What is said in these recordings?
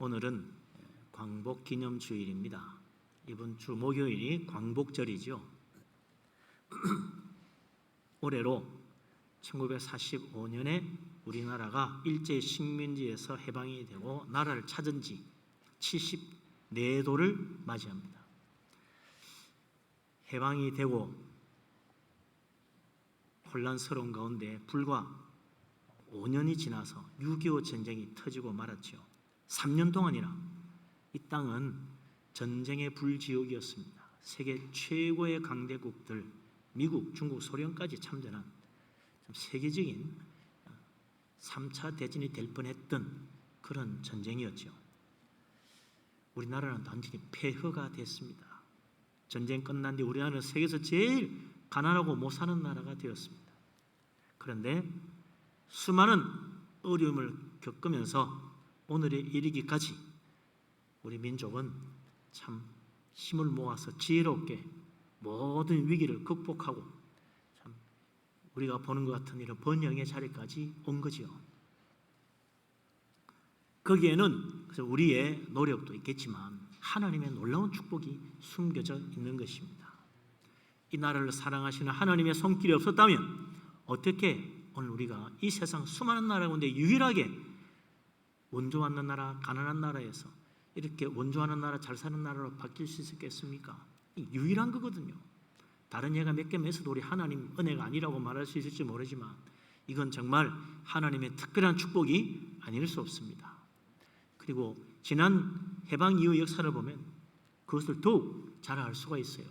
오늘은 광복기념주일입니다. 이번 주 목요일이 광복절이죠. 올해로 1945년에 우리나라가 일제 식민지에서 해방이 되고 나라를 찾은 지 74도를 맞이합니다. 해방이 되고 혼란스러운 가운데 불과 5년이 지나서 6.25 전쟁이 터지고 말았죠. 3년 동안이나 이 땅은 전쟁의 불지옥이었습니다. 세계 최고의 강대국들, 미국, 중국, 소련까지 참전한 세계적인 3차 대전이 될 뻔했던 그런 전쟁이었죠. 우리나라는 완전히 폐허가 됐습니다. 전쟁 끝난 뒤 우리나라는 세계에서 제일 가난하고 못 사는 나라가 되었습니다. 그런데 수많은 어려움을 겪으면서 오늘에 이르기까지 우리 민족은 참 힘을 모아서 지혜롭게 모든 위기를 극복하고 참 우리가 보는 것 같은 이런 번영의 자리까지 온 거죠. 거기에는 그래서 우리의 노력도 있겠지만 하나님의 놀라운 축복이 숨겨져 있는 것입니다. 이 나라를 사랑하시는 하나님의 손길이 없었다면 어떻게 오늘 우리가 이 세상 수많은 나라 가운데 유일하게 원조 않는 나라, 가난한 나라에서 이렇게 원조하는 나라, 잘 사는 나라로 바뀔 수 있었겠습니까? 유일한 거거든요. 다른 예가 몇 개만 있어도 우리 하나님 은혜가 아니라고 말할 수 있을지 모르지만 이건 정말 하나님의 특별한 축복이 아닐 수 없습니다. 그리고 지난 해방 이후 역사를 보면 그것을 더욱 잘 알 수가 있어요.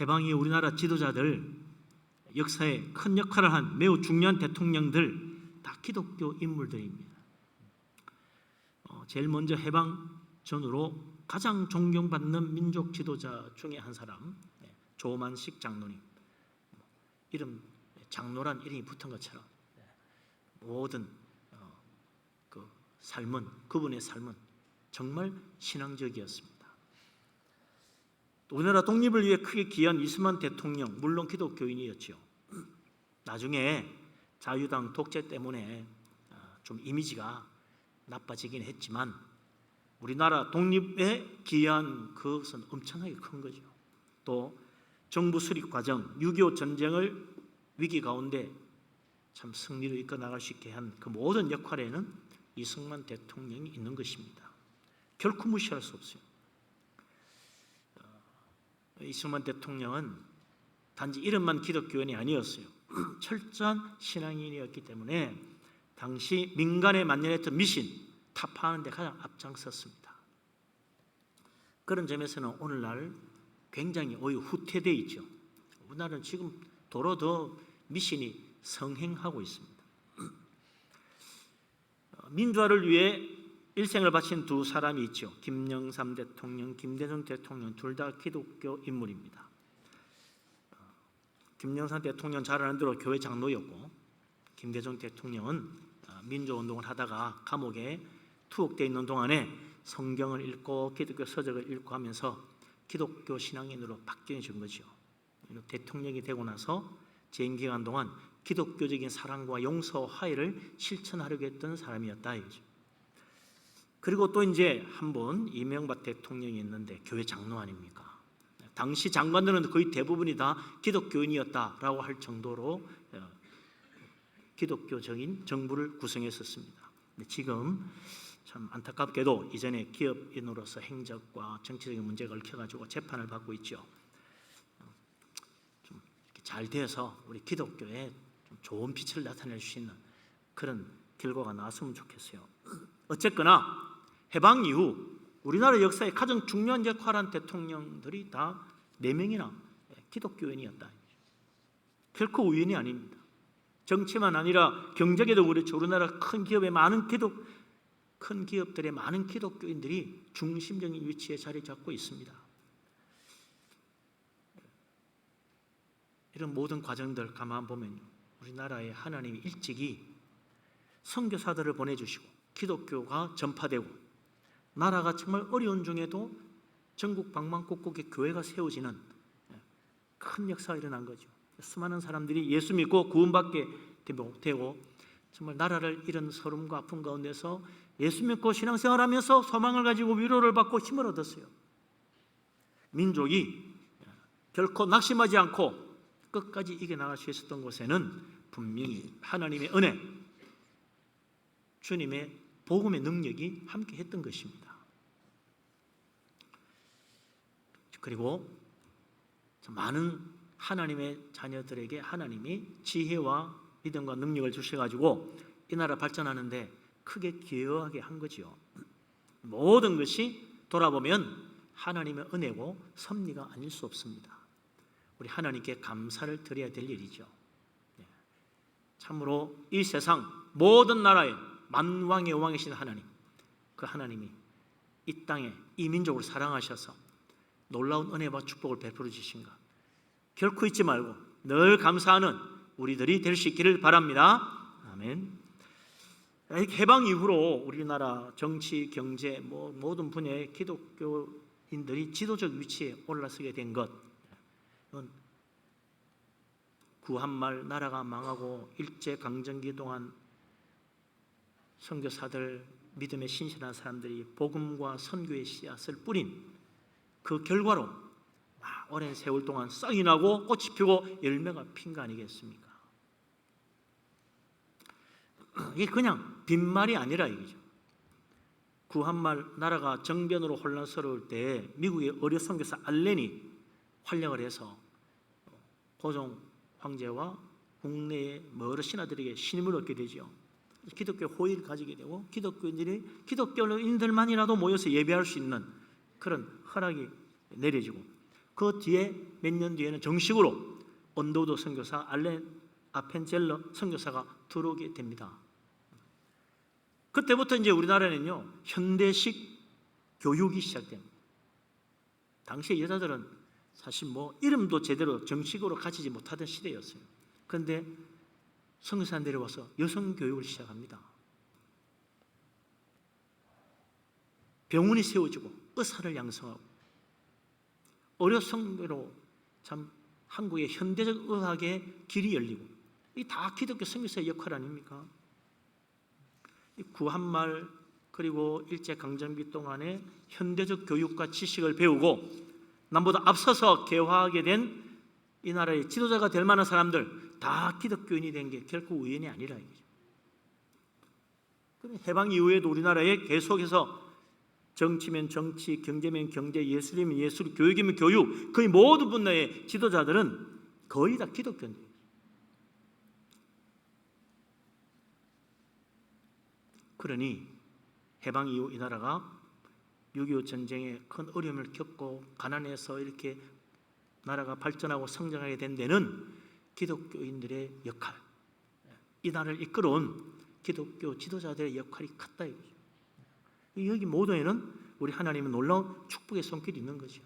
해방 이후 우리나라 지도자들 역사에 큰 역할을 한 매우 중요한 대통령들 다 기독교 인물들입니다. 제일 먼저 해방 전후로 가장 존경받는 민족 지도자 중에 한 사람 조만식 장로님. 이름 장로란 이름이 붙은 것처럼 모든 그 삶은 그분의 삶은 정말 신앙적이었습니다. 우리나라 독립을 위해 크게 기여한 이승만 대통령 물론 기독교인이었죠. 나중에 자유당 독재 때문에 좀 이미지가 나빠지긴 했지만 우리나라 독립에 기여한 그것은 엄청나게 큰 거죠. 또 정부 수립 과정, 6.25 전쟁을 위기 가운데 참 승리로 이끌어 나갈 수 있게 한 그 모든 역할에는 이승만 대통령이 있는 것입니다. 결코 무시할 수 없어요. 이승만 대통령은 단지 이름만 기독교인이 아니었어요. 철저한 신앙인이었기 때문에 당시 민간에 만연했던 미신 타파하는 데 가장 앞장섰습니다. 그런 점에서는 오늘날 굉장히 오히려 후퇴되어 있죠. 우리나라는 지금 도로 더 미신이 성행하고 있습니다. 민주화를 위해 일생을 바친 두 사람이 있죠. 김영삼 대통령, 김대중 대통령 둘 다 기독교 인물입니다. 김영삼 대통령 잘 아는 대로 교회 장로였고 김대중 대통령은 민주운동을 하다가 감옥에 투옥되어 있는 동안에 성경을 읽고 기독교 서적을 읽고 하면서 기독교 신앙인으로 바뀌어진 거죠. 대통령이 되고 나서 재임 기간 동안 기독교적인 사랑과 용서와 화해를 실천하려고 했던 사람이었다 이거죠. 그리고 또 이제 한 번 이명박 대통령이 있는데 교회 장로 아닙니까? 당시 장관들은 거의 대부분이 다 기독교인이었다라고 할 정도로 기독교적인 정부를 구성했었습니다. 지금 참 안타깝게도 이전에 기업인으로서 행적과 정치적인 문제가 얽혀가지고 재판을 받고 있죠. 좀 잘 돼서 우리 기독교에 좀 좋은 빛을 나타낼 수 있는 그런 결과가 나왔으면 좋겠어요. 어쨌거나 해방 이후 우리나라 역사에 가장 중요한 역할을 한 대통령들이 다 4명이나 기독교인이었다. 결코 우연이 아닙니다. 정치만 아니라 경제계도 그렇죠. 우리나라 큰 기업의 큰 기업들의 많은 기독교인들이 중심적인 위치에 자리 잡고 있습니다. 이런 모든 과정들 가만 보면 우리나라에 하나님이 일찍이 선교사들을 보내주시고 기독교가 전파되고 나라가 정말 어려운 중에도 전국 방방곡곡에 교회가 세워지는 큰 역사가 일어난 거죠. 수많은 사람들이 예수 믿고 구원받게 되고 정말 나라를 잃은 서름과 아픔 가운데서 예수 믿고 신앙생활하면서 소망을 가지고 위로를 받고 힘을 얻었어요. 민족이 결코 낙심하지 않고 끝까지 이겨나갈 수 있었던 곳에는 분명히 하나님의 은혜, 주님의 복음의 능력이 함께 했던 것입니다. 그리고 많은 하나님의 자녀들에게 하나님이 지혜와 믿음과 능력을 주셔가지고 이 나라 발전하는데 크게 기여하게 한 거지요. 모든 것이 돌아보면 하나님의 은혜고 섭리가 아닐 수 없습니다. 우리 하나님께 감사를 드려야 될 일이죠. 참으로 이 세상 모든 나라의 만왕의 왕이신 하나님, 그 하나님이 이 땅에 이 민족을 사랑하셔서 놀라운 은혜와 축복을 베풀어 주신가 결코 잊지 말고 늘 감사하는 우리들이 될 수 있기를 바랍니다. 아멘. 해방 이후로 우리나라 정치, 경제 모든 분야의 기독교인들이 지도적 위치에 올라서게 된 것, 구한말 나라가 망하고 일제강점기 동안 선교사들, 믿음에 신실한 사람들이 복음과 선교의 씨앗을 뿌린 그 결과로 오랜 세월 동안 싹이 나고 꽃이 피고 열매가 핀 거 아니겠습니까? 이게 그냥 빈말이 아니라 이거죠. 구한말 나라가 정변으로 혼란스러울 때 미국의 의료 선교사 알렌이 활약을 해서 고종 황제와 국내의 여러 신하들에게 신임을 얻게 되죠. 기독교 호의를 가지게 되고 기독교인들만이라도 모여서 예배할 수 있는 그런 허락이 내려지고, 그 뒤에 몇 년 뒤에는 정식으로 언더우드 선교사, 알렌 아펜젤러 선교사가 들어오게 됩니다. 그때부터 이제 우리나라는요 현대식 교육이 시작됩니다. 당시에 여자들은 사실 이름도 제대로 정식으로 가지지 못하던 시대였어요. 그런데 선교사 내려와서 여성 교육을 시작합니다. 병원이 세워지고 의사를 양성하고 의료 선교로 참 한국의 현대적 의학의 길이 열리고, 이 다 기독교 선교사의 역할 아닙니까? 구한말 그리고 일제강점기 동안에 현대적 교육과 지식을 배우고 남보다 앞서서 개화하게 된 이 나라의 지도자가 될 만한 사람들 다 기독교인이 된 게 결코 우연이 아니라 이거죠. 해방 이후에도 우리나라에 계속해서 정치면 정치, 경제면 경제, 예술이면 예술, 교육이면 교육, 거의 모든 분야의 지도자들은 거의 다 기독교인들. 그러니 해방 이후 이 나라가 6.25 전쟁에 큰 어려움을 겪고 가난해서 이렇게 나라가 발전하고 성장하게 된 데는 기독교인들의 역할, 이 나라를 이끌어온 기독교 지도자들의 역할이 컸다 이거죠. 여기 모두에는 우리 하나님은 놀라운 축복의 손길이 있는 거죠.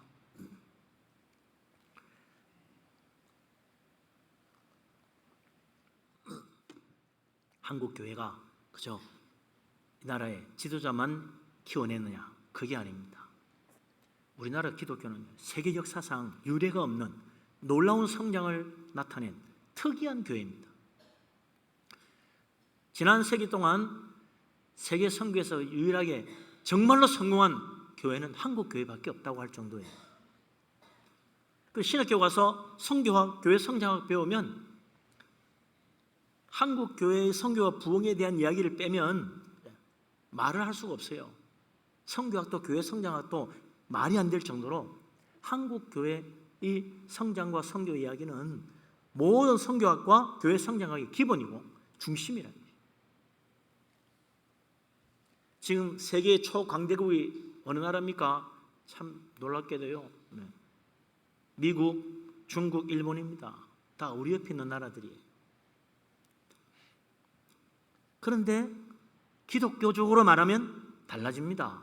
한국 교회가 그저 이 나라의 지도자만 키워내느냐, 그게 아닙니다. 우리나라 기독교는 세계 역사상 유례가 없는 놀라운 성장을 나타낸 특이한 교회입니다. 지난 세기 동안 세계 선교에서 유일하게 정말로 성공한 교회는 한국 교회밖에 없다고 할 정도예요. 그 신학교 가서 선교학, 교회 성장학 배우면 한국 교회의 선교와 부흥에 대한 이야기를 빼면 말을 할 수가 없어요. 선교학도 교회 성장학도 말이 안 될 정도로 한국 교회의 성장과 선교 이야기는 모든 선교학과 교회 성장학의 기본이고 중심이라는 거예요. 지금 세계 초강대국이 어느 나라입니까? 참 놀랍게도요, 미국, 중국, 일본입니다. 다 우리 옆에 있는 나라들이에요. 그런데 기독교적으로 말하면 달라집니다.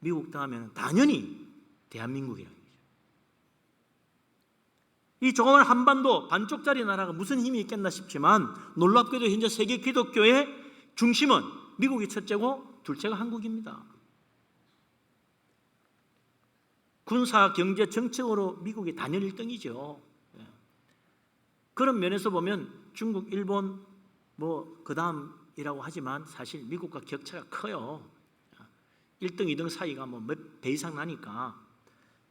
미국 다음에는 당연히 대한민국이라는 거죠. 이 조그만 한반도 반쪽짜리 나라가 무슨 힘이 있겠나 싶지만 놀랍게도 현재 세계 기독교의 중심은 미국이 첫째고 둘째가 한국입니다. 군사, 경제, 정책으로 미국이 단연 1등이죠. 그런 면에서 보면 중국, 일본, 그 다음 우리나라이라고 하지만 사실 미국과 격차가 커요. 1등, 2등 사이가 뭐 몇 배 이상 나니까.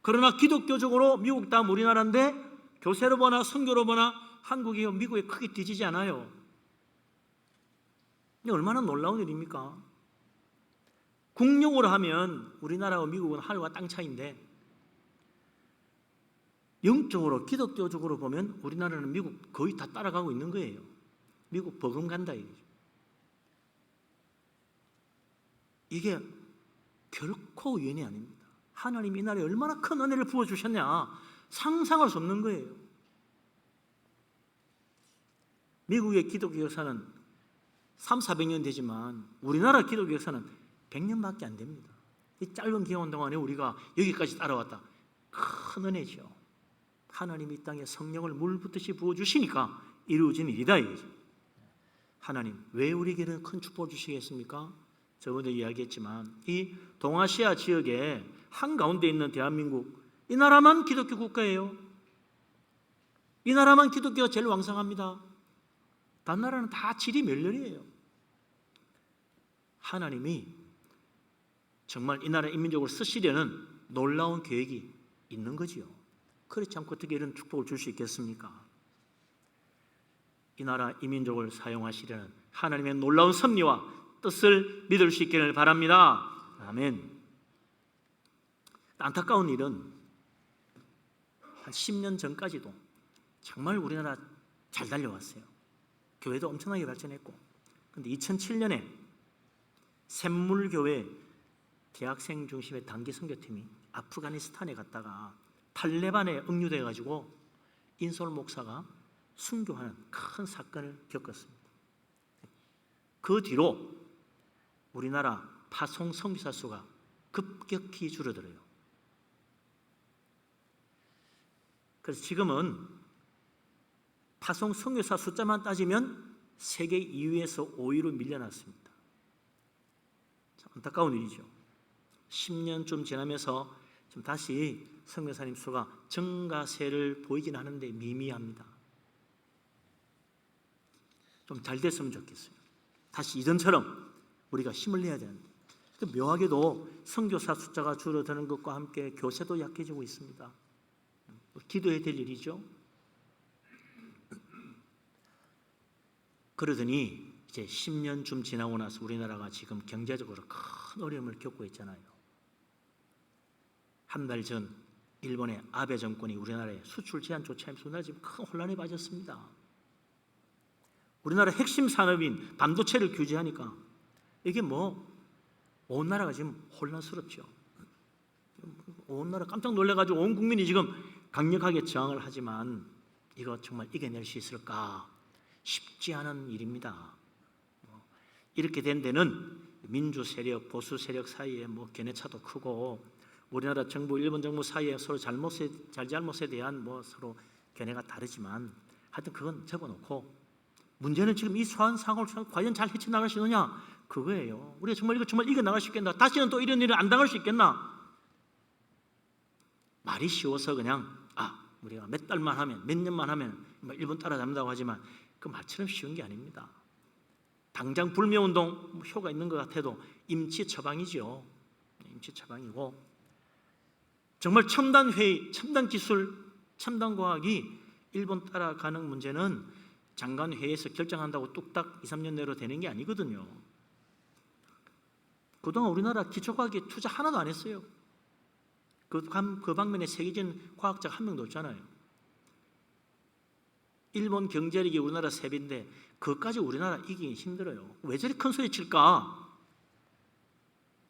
그러나 기독교적으로 미국 다음 우리나라인데 교세로 보나 선교로 보나 한국이 미국에 크게 뒤지지 않아요. 이게 얼마나 놀라운 일입니까? 국력으로 하면 우리나라와 미국은 하늘과 땅 차이인데 영적으로 기독교적으로 보면 우리나라는 미국 거의 다 따라가고 있는 거예요. 미국 버금간다 이거죠. 이게 결코 우연이 아닙니다. 하나님이 이 나라에 얼마나 큰 은혜를 부어주셨냐 상상할 수 없는 거예요. 미국의 기독교 역사는 300~400년 되지만 우리나라 기독교 역사는 100년밖에 안 됩니다. 이 짧은 기간 동안에 우리가 여기까지 따라왔다. 큰 은혜죠. 하나님이 이 땅에 성령을 물붓듯이 부어주시니까 이루어진 일이다 이거죠. 하나님 왜 우리에게는 큰 축복을 주시겠습니까? 저번에 이야기했지만 이 동아시아 지역에 한가운데 있는 대한민국, 이 나라만 기독교 국가예요. 이 나라만 기독교가 제일 왕성합니다. 다른 나라는 다 질이 멸렬이에요. 하나님이 정말 이 나라 인민족을 쓰시려는 놀라운 계획이 있는 거지요. 그렇지 않고 어떻게 이런 축복을 줄 수 있겠습니까? 이 나라 이민족을 사용하시려는 하나님의 놀라운 섭리와 뜻을 믿을 수 있기를 바랍니다. 아멘. 안타까운 일은 한 10년 전까지도 정말 우리나라 잘 달려왔어요. 교회도 엄청나게 발전했고, 그런데 2007년에 샘물교회 대학생 중심의 단기 선교팀이 아프가니스탄에 갔다가 탈레반에 억류돼 가지고 인솔 목사가 순교하는 큰 사건을 겪었습니다. 그 뒤로 우리나라 파송 선교사 수가 급격히 줄어들어요. 그래서 지금은 파송 선교사 숫자만 따지면 세계 2위에서 5위로 밀려났습니다. 참 안타까운 일이죠. 10년쯤 지나면서 좀 다시 선교사님 수가 증가세를 보이긴 하는데 미미합니다. 좀 잘 됐으면 좋겠어요. 다시 이전처럼 우리가 힘을 내야 되는데, 묘하게도 선교사 숫자가 줄어드는 것과 함께 교세도 약해지고 있습니다. 기도해야 될 일이죠. 그러더니 이제 10년쯤 지나고 나서 우리나라가 지금 경제적으로 큰 어려움을 겪고 있잖아요. 한 달 전 일본의 아베 정권이 우리나라에 수출 제한 조치하면서 우리나라 지금 큰 혼란에 빠졌습니다. 우리나라 핵심 산업인 반도체를 규제하니까 이게 온 나라가 지금 혼란스럽죠. 온 나라 깜짝 놀래가지고 온 국민이 지금 강력하게 저항을 하지만 이거 정말 이겨낼 수 있을까? 쉽지 않은 일입니다. 이렇게 된 데는 민주 세력, 보수 세력 사이에 견해차도 크고 우리나라 정부, 일본 정부 사이에 서로 잘잘못에 대한 서로 견해가 다르지만 하여튼 그건 접어놓고 문제는 지금 이 수한 상황을 과연 잘 헤쳐나갈 수 있느냐? 그거예요. 우리가 정말 이겨나갈 수 있겠나? 다시는 또 이런 일을 안 당할 수 있겠나? 말이 쉬워서 그냥 우리가 몇 달만 하면, 몇 년만 하면 일본 따라잡는다고 하지만 그 말처럼 쉬운 게 아닙니다. 당장 불매운동 효과 있는 것 같아도 임치 처방이죠. 임치 처방이고 정말 첨단 회의, 첨단 기술, 첨단 과학이 일본 따라가는 문제는 장관 회의에서 결정한다고 뚝딱 2~3년 내로 되는 게 아니거든요. 그동안 우리나라 기초과학에 투자 하나도 안 했어요. 그 방면에 세계적인 과학자가 한 명도 없잖아요. 일본 경제력이 우리나라 3배인데 그것까지 우리나라 이기기 힘들어요. 왜 저리 큰 소리 칠까?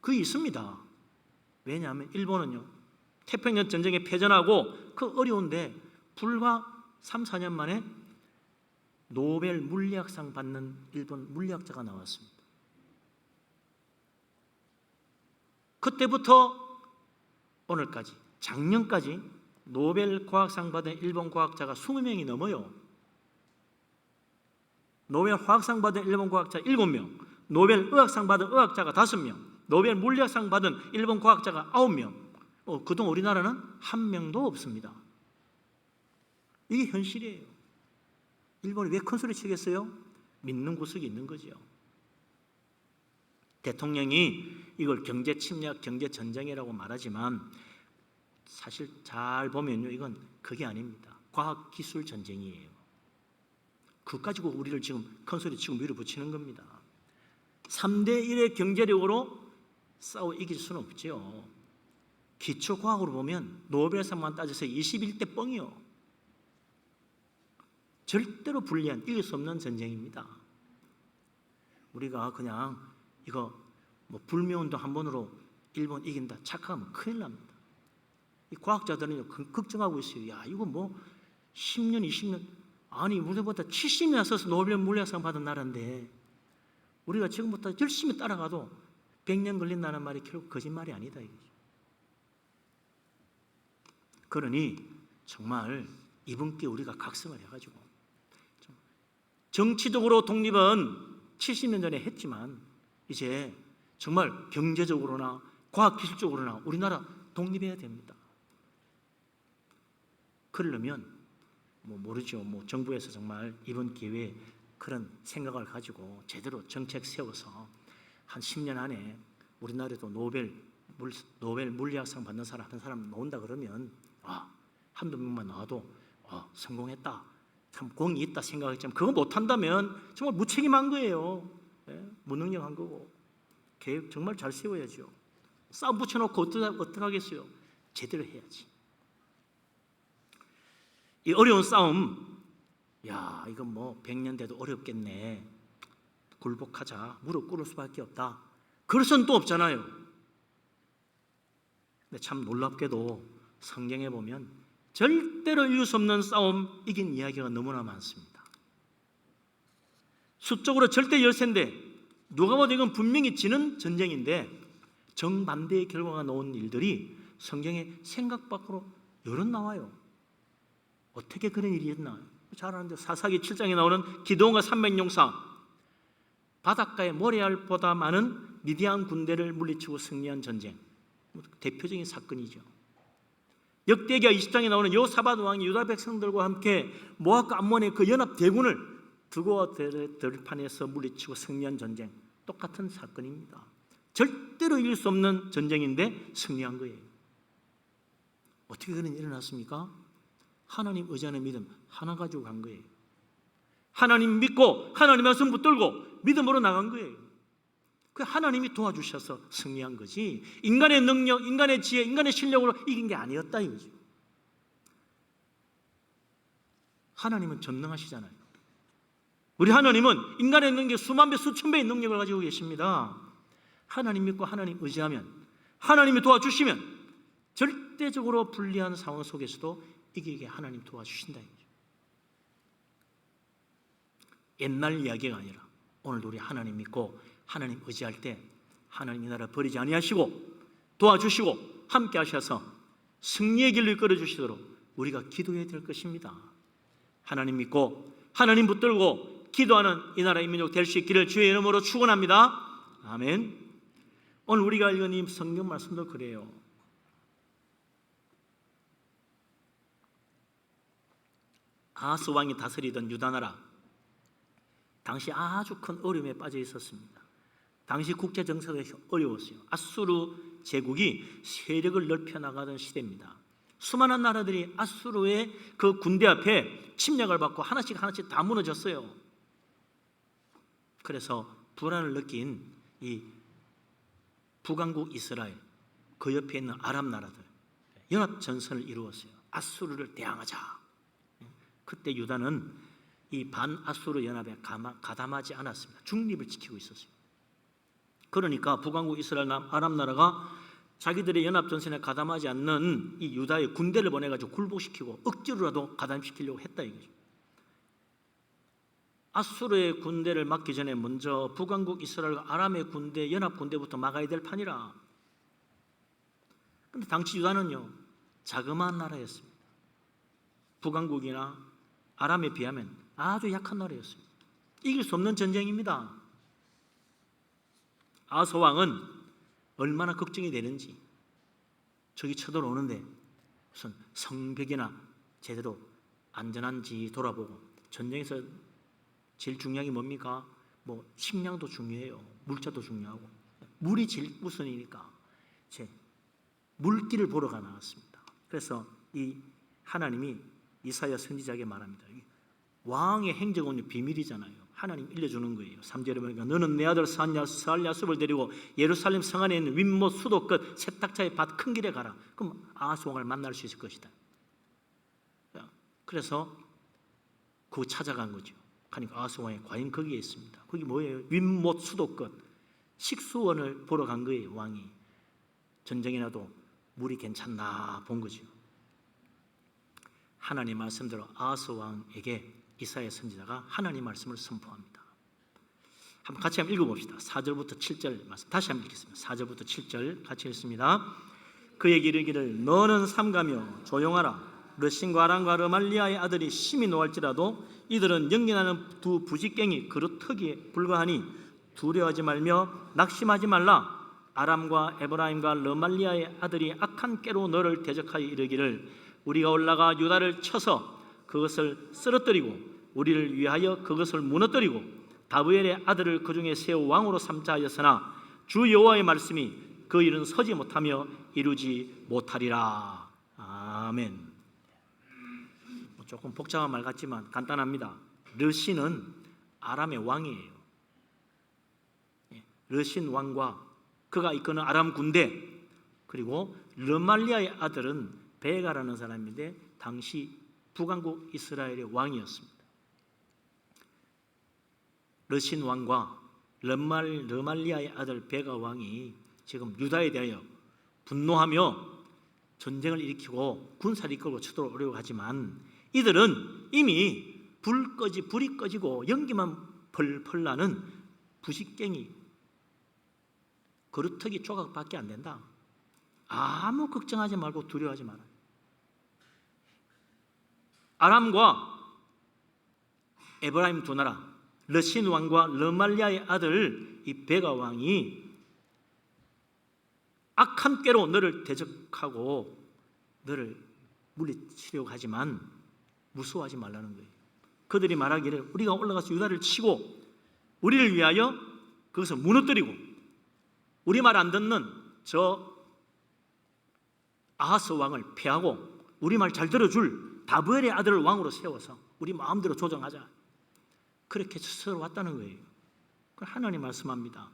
그게 있습니다. 왜냐하면 일본은요, 태평양 전쟁에 패전하고 그 어려운데 불과 3~4년 만에 노벨 물리학상 받는 일본 물리학자가 나왔습니다. 그때부터 오늘까지, 작년까지 노벨 과학상 받은 일본 과학자가 20명이 넘어요. 노벨 화학상 받은 일본 과학자 7명, 노벨 의학상 받은 의학자가 5명, 노벨 물리학상 받은 일본 과학자가 9명. 그동안 우리나라는 1명도 없습니다. 이게 현실이에요. 일본이 왜 큰 소리 치겠어요? 믿는 구석이 있는 거죠. 대통령이 이걸 경제 침략, 경제 전쟁이라고 말하지만 사실 잘 보면요, 이건 그게 아닙니다. 과학 기술 전쟁이에요. 그것 가지고 우리를 지금 큰소리 치고 밀어붙이는 겁니다. 3대 1의 경제력으로 싸워 이길 수는 없죠. 기초과학으로 보면 노벨상만 따져서 21대 뻥이요. 절대로 불리한, 이길 수 없는 전쟁입니다. 우리가 그냥 이거 뭐 불매운동 한 번으로 일본 이긴다 착각하면 큰일 납니다. 이 과학자들은 걱정하고 있어요. 야, 이거 뭐 10년, 20년, 아니 우리보다 70년 써서 노벨 물리학상 받은 나라인데 우리가 지금부터 열심히 따라가도 100년 걸린다는 말이 결국 거짓말이 아니다 이거죠. 그러니 정말 이번 기회에 우리가 각성을 해가지고 정치적으로 독립은 70년 전에 했지만 이제 정말 경제적으로나 과학기술적으로나 우리나라 독립해야 됩니다. 그러려면 모르죠. 정부에서 정말 이번 기회에 그런 생각을 가지고 제대로 정책 세워서 한 10년 안에 우리나라에도 노벨 물리학상 받는 사람 한 사람 나온다 그러면 한두 명만 나와도 성공했다, 참 공이 있다 생각했지만 그거 못한다면 정말 무책임한 거예요. 무능력한 거고. 계획 정말 잘 세워야죠. 싸움 붙여놓고 어떻게 하겠어요? 제대로 해야지. 이 어려운 싸움, 야 이건 뭐 100년 돼도 어렵겠네, 굴복하자, 무릎 꿇을 수밖에 없다, 그럴 수는 또 없잖아요. 근데 참 놀랍게도 성경에 보면 절대로 이길 수 없는 싸움 이긴 이야기가 너무나 많습니다. 수적으로 절대 열세인데 누가 봐도 이건 분명히 지는 전쟁인데 정반대의 결과가 나온 일들이 성경에 생각 밖으로 여럿 나와요. 어떻게 그런 일이 있나? 잘 아는데 사사기 7장에 나오는 기드온과 300용사, 바닷가에 모래알보다 많은 미디안 군대를 물리치고 승리한 전쟁, 대표적인 사건이죠. 역대기야 20장에 나오는 여호사밧 왕이 유다 백성들과 함께 모압과 암몬의 그 연합 대군을 드고와 들판에서 물리치고 승리한 전쟁, 똑같은 사건입니다. 절대로 이길 수 없는 전쟁인데 승리한 거예요. 어떻게 그런 일이 일어났습니까? 하나님 의지하는 믿음 하나 가지고 간 거예요. 하나님 믿고 하나님 말씀 붙들고 믿음으로 나간 거예요. 그 하나님이 도와주셔서 승리한 거지 인간의 능력, 인간의 지혜, 인간의 실력으로 이긴 게 아니었다 이거죠. 하나님은 전능하시잖아요. 우리 하나님은 인간의 능력 수만 배, 수천 배의 능력을 가지고 계십니다. 하나님 믿고 하나님 의지하면, 하나님이 도와주시면 절대적으로 불리한 상황 속에서도 이기게 하나님 도와주신다 이거죠. 옛날 이야기가 아니라 오늘도 우리 하나님 믿고 하나님 의지할 때 하나님 이 나라 버리지 아니하시고 도와주시고 함께 하셔서 승리의 길을 이끌어 주시도록 우리가 기도해야 될 것입니다. 하나님 믿고 하나님 붙들고 기도하는 이 나라의 민족 될 수 있기를 주의 이름으로 축원합니다. 아멘. 오늘 우리가 읽은 이 성경 말씀도 그래요. 아하스 왕이 다스리던 유다 나라, 당시 아주 큰 어려움에 빠져 있었습니다. 당시 국제 정세가 어려웠어요. 아수르 제국이 세력을 넓혀 나가던 시대입니다. 수많은 나라들이 아수르의 그 군대 앞에 침략을 받고 하나씩 다 무너졌어요. 그래서 불안을 느낀 이 북왕국 이스라엘, 그 옆에 있는 아랍 나라들 연합 전선을 이루었어요. 아수르를 대항하자. 그때 유다는 이 반아수르 연합에 가담하지 않았습니다. 중립을 지키고 있었어요. 그러니까 북왕국 이스라엘 아랍 나라가 자기들의 연합 전선에 가담하지 않는 이 유다의 군대를 보내가지고 굴복시키고 억지로라도 가담시키려고 했다 이거죠. 아수르의 군대를 막기 전에 먼저 북왕국 이스라엘과 아람의 군대, 연합 군대부터 막아야 될 판이라. 그런데 당시 유다는요 자그마한 나라였습니다. 북왕국이나 아람에 비하면 아주 약한 나라였어요. 이길 수 없는 전쟁입니다. 아하스 왕은 얼마나 걱정이 되는지, 저기 쳐들어오는데 무슨 성벽이나 제대로 안전한지 돌아보고, 전쟁에서 제일 중요한 게 뭡니까? 뭐 식량도 중요해요. 물자도 중요하고 물이 제일 우선이니까 제 물길을 보러가 나왔습니다. 그래서 이 하나님이 이사야 선지자에게 말합니다. 왕의 행적은 비밀이잖아요. 하나님 일러주는 거예요. 3절에 보니까 너는 내 아들 스알랴숲을 데리고 예루살렘 성 안에 있는 윗못 수도 끝 세탁자의 밭 큰 길에 가라. 그럼 아하스왕을 만날 수 있을 것이다. 그래서 그거 찾아간 거죠. 그러니까 아하스왕이 과연 거기에 있습니다. 거기 뭐예요? 윗못 수도 끝 식수원을 보러 간 거예요. 왕이 전쟁이 나도 물이 괜찮나 본 거죠. 하나님 말씀대로 아하스 왕에게 이사야 선지자가 하나님 말씀을 선포합니다. 한번 같이 한번 읽어봅시다. 4절부터 7절 말씀 다시 한번 읽겠습니다. 4절부터 7절 같이 읽습니다. 그에게 이르기를 너는 삼가며 조용하라. 르신과 아람과 르말리아의 아들이 심히 노할지라도 이들은 연기나는 두 부직갱이 그릇터기에 불과하니 두려워하지 말며 낙심하지 말라. 아람과 에브라임과 르말리아의 아들이 악한 깨로 너를 대적하여 이르기를 우리가 올라가 유다를 쳐서 그것을 쓰러뜨리고 우리를 위하여 그것을 무너뜨리고 다브엘의 아들을 그 중에 세워 왕으로 삼자 하였으나 주 여호와의 말씀이 그 일은 서지 못하며 이루지 못하리라. 아멘. 조금 복잡한 말 같지만 간단합니다. 르신은 아람의 왕이에요. 르신 왕과 그가 이끄는 아람 군대, 그리고 르말리아의 아들은 베가라는 사람인데 당시 북왕국 이스라엘의 왕이었습니다. 르신 왕과 르말리아의 아들 베가 왕이 지금 유다에 대하여 분노하며 전쟁을 일으키고 군사를 이끌고 쳐들어오려고 하지만 이들은 이미 불이 꺼지고 연기만 펄펄 나는 부식갱이 그릇터기 조각밖에 안 된다. 아무 걱정하지 말고 두려워하지 마라. 아람과 에브라임 두 나라, 르신 왕과 르말리아의 아들 이 베가 왕이 악한 꾀로 너를 대적하고 너를 물리치려고 하지만 무서워하지 말라는 거예요. 그들이 말하기를 우리가 올라가서 유다를 치고 우리를 위하여 그것을 무너뜨리고 우리 말 안 듣는 저 아하스 왕을 패하고 우리 말 잘 들어줄 다브엘의 아들을 왕으로 세워서 우리 마음대로 조정하자. 그렇게 스스로 왔다는 거예요. 하나님 말씀합니다.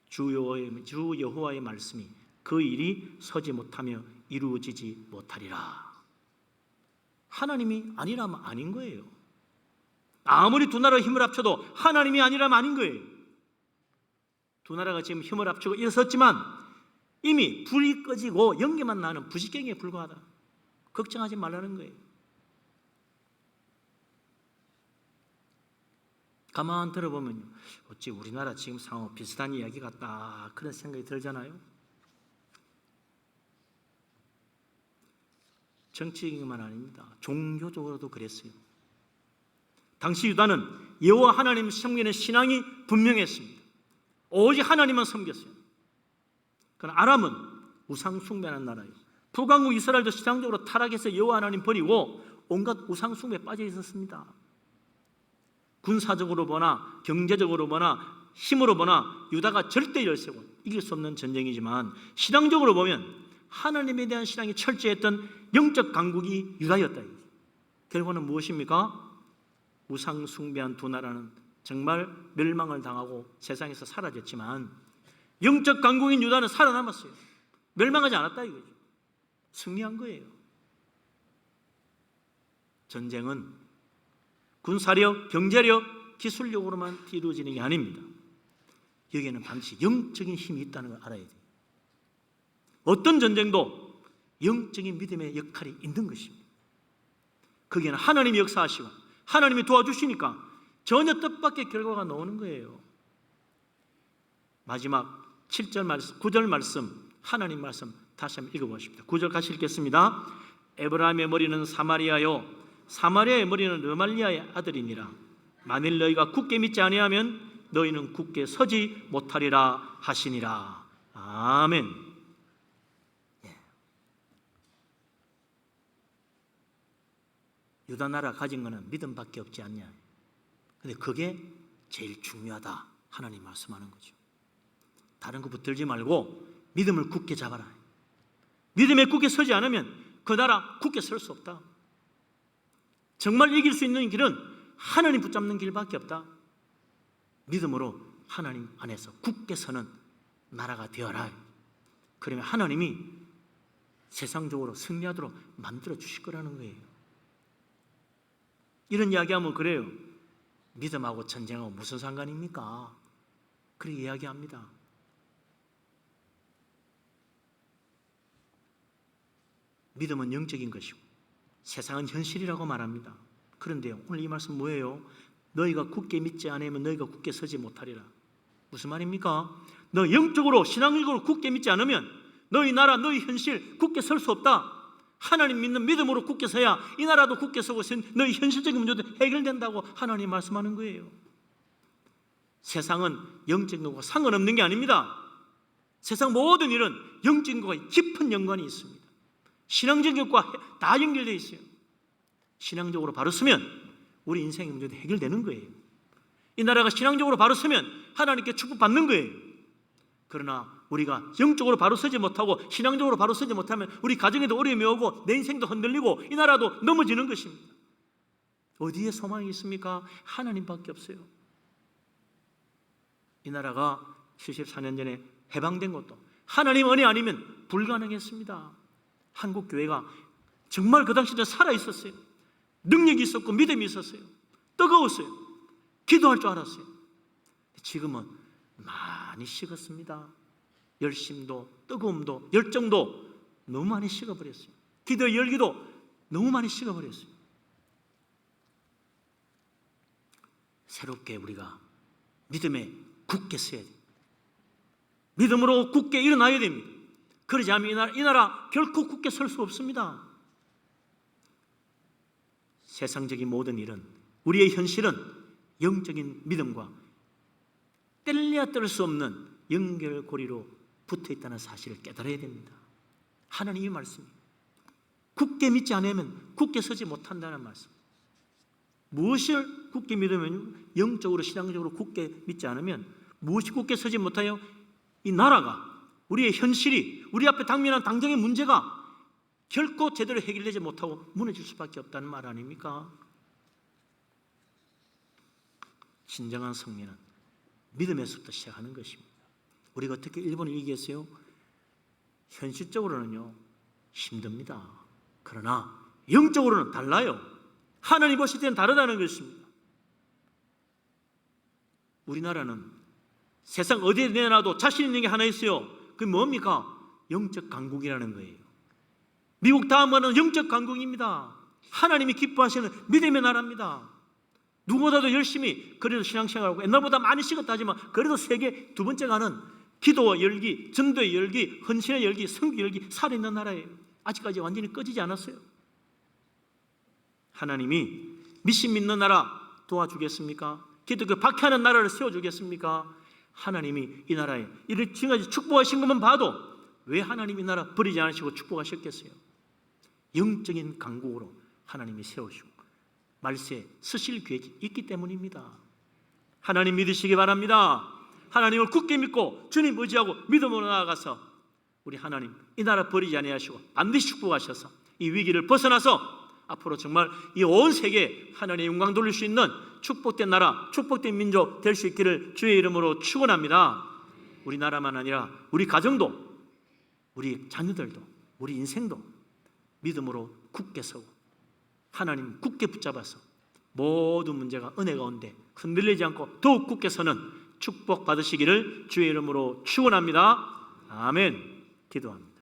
주 여호와의 말씀이 그 일이 서지 못하며 이루어지지 못하리라. 하나님이 아니라면 아닌 거예요. 아무리 두 나라가 힘을 합쳐도 하나님이 아니라면 아닌 거예요. 두 나라가 지금 힘을 합치고 일어섰지만 이미 불이 꺼지고 연기만 나는 부식갱이에 불과하다. 걱정하지 말라는 거예요. 가만 들어보면요, 어찌 우리나라 지금 상황 비슷한 이야기 같다 그런 생각이 들잖아요. 정치적인만 아닙니다. 종교적으로도 그랬어요. 당시 유다는 여호와 하나님 섬기는 신앙이 분명했습니다. 오직 하나님만 섬겼어요. 그러나 아람은 우상 숭배하는 나라예요. 북왕국 이스라엘도 신앙적으로 타락해서 여호와 하나님 버리고 온갖 우상 숭배에 빠져 있었습니다. 군사적으로 보나 경제적으로 보나 힘으로 보나 유다가 절대 열세고 이길 수 없는 전쟁이지만 신앙적으로 보면 하나님에 대한 신앙이 철저했던 영적 강국이 유다였다. 결과는 무엇입니까? 우상 숭배한 두 나라는 정말 멸망을 당하고 세상에서 사라졌지만 영적 강국인 유다는 살아남았어요. 멸망하지 않았다 이거죠. 승리한 거예요. 전쟁은 군사력, 경제력, 기술력으로만 이루어지는 게 아닙니다. 여기에는 반드시 영적인 힘이 있다는 걸 알아야 돼요. 어떤 전쟁도 영적인 믿음의 역할이 있는 것입니다. 거기에는 하나님이 역사하시고 하나님이 도와주시니까 전혀 뜻밖의 결과가 나오는 거예요. 마지막 7절 말씀, 9절 말씀, 하나님 말씀 다시 한번 읽어보십시오. 9절 같이 읽겠습니다. 에브라임의 머리는 사마리아요 사마리아의 머리는 르말리아의 아들이니라. 만일 너희가 굳게 믿지 아니하면 너희는 굳게 서지 못하리라 하시니라. 아멘. 유다 나라 가진 것은 믿음밖에 없지 않냐. 근데 그게 제일 중요하다 하나님 말씀하는 거죠. 다른 거 붙들지 말고 믿음을 굳게 잡아라. 믿음에 굳게 서지 않으면 그 나라 굳게 설 수 없다. 정말 이길 수 있는 길은 하나님 붙잡는 길밖에 없다. 믿음으로 하나님 안에서 굳게 서는 나라가 되어라. 그러면 하나님이 세상적으로 승리하도록 만들어 주실 거라는 거예요. 이런 이야기하면 그래요. 믿음하고 전쟁하고 무슨 상관입니까? 그렇게 이야기합니다. 믿음은 영적인 것이고 세상은 현실이라고 말합니다. 그런데요, 오늘 이 말씀 뭐예요? 너희가 굳게 믿지 않으면 너희가 굳게 서지 못하리라. 무슨 말입니까? 너 영적으로 신앙적으로 굳게 믿지 않으면 너희 나라, 너희 현실 굳게 설 수 없다. 하나님 믿는 믿음으로 굳게 서야 이 나라도 굳게 서고 너희 현실적인 문제도 해결된다고 하나님 말씀하는 거예요. 세상은 영적인 것과 상관없는 게 아닙니다. 세상 모든 일은 영적인 것과 깊은 연관이 있습니다. 신앙적인 것과 다 연결되어 있어요. 신앙적으로 바로 서면 우리 인생의 문제도 해결되는 거예요. 이 나라가 신앙적으로 바로 서면 하나님께 축복받는 거예요. 그러나 우리가 영적으로 바로 서지 못하고 신앙적으로 바로 서지 못하면 우리 가정에도 어려움이 오고 내 인생도 흔들리고 이 나라도 넘어지는 것입니다. 어디에 소망이 있습니까? 하나님밖에 없어요. 이 나라가 74년 전에 해방된 것도 하나님 은혜 아니면 불가능했습니다. 한국 교회가 정말 그 당시에 살아 있었어요. 능력이 있었고 믿음이 있었어요. 뜨거웠어요. 기도할 줄 알았어요. 지금은 많이 식었습니다. 열심도 뜨거움도 열정도 너무 많이 식어버렸어요. 기도의 열기도 너무 많이 식어버렸어요. 새롭게 우리가 믿음에 굳게 서야 돼요. 믿음으로 굳게 일어나야 됩니다. 그러지 않으면 이 나라 결코 굳게 설 수 없습니다. 세상적인 모든 일은, 우리의 현실은 영적인 믿음과 뗄래야 뗄 수 없는 연결고리로 붙어있다는 사실을 깨달아야 됩니다. 하나님의 말씀이에요. 굳게 믿지 않으면 굳게 서지 못한다는 말씀. 무엇을 굳게 믿으면, 영적으로 신앙적으로 굳게 믿지 않으면 무엇이 굳게 서지 못하여 이 나라가, 우리의 현실이, 우리 앞에 당면한 당장의 문제가 결코 제대로 해결되지 못하고 무너질 수밖에 없다는 말 아닙니까? 진정한 승리는 믿음에서부터 시작하는 것입니다. 우리가 어떻게 일본을 이기겠어요? 현실적으로는요 힘듭니다. 그러나 영적으로는 달라요. 하나님 보실 때는 다르다는 것입니다. 우리나라는 세상 어디에 내놔도 자신 있는 게 하나 있어요. 그게 뭡니까? 영적 강국이라는 거예요. 미국 다음은 영적 강국입니다. 하나님이 기뻐하시는 믿음의 나라입니다. 누구보다도 열심히 그래도 신앙생활하고 옛날보다 많이 식었다 하지만 그래도 세계 두 번째 가는 기도의 열기, 전도의 열기, 헌신의 열기, 성교 열기 살아있는 나라예요. 아직까지 완전히 꺼지지 않았어요. 하나님이 미신 믿는 나라 도와주겠습니까? 기독교 박해하는 나라를 세워주겠습니까? 하나님이 이 나라에 이를 지금까지 축복하신 것만 봐도 왜 하나님이 이 나라 버리지 않으시고 축복하셨겠어요? 영적인 강국으로 하나님이 세우시고 말세에 쓰실 계획이 있기 때문입니다. 하나님 믿으시기 바랍니다. 하나님을 굳게 믿고 주님 의지하고 믿음으로 나아가서 우리 하나님 이 나라 버리지 아니하시고 반드시 축복하셔서 이 위기를 벗어나서 앞으로 정말 이 온 세계에 하나님의 영광 돌릴 수 있는 축복된 나라, 축복된 민족 될 수 있기를 주의 이름으로 축원합니다. 우리나라만 아니라 우리 가정도, 우리 자녀들도, 우리 인생도 믿음으로 굳게 서고 하나님 굳게 붙잡아서 모든 문제가 은혜 가운데 흔들리지 않고 더욱 굳게 서는 축복 받으시기를 주의 이름으로 축원합니다. 아멘. 기도합니다.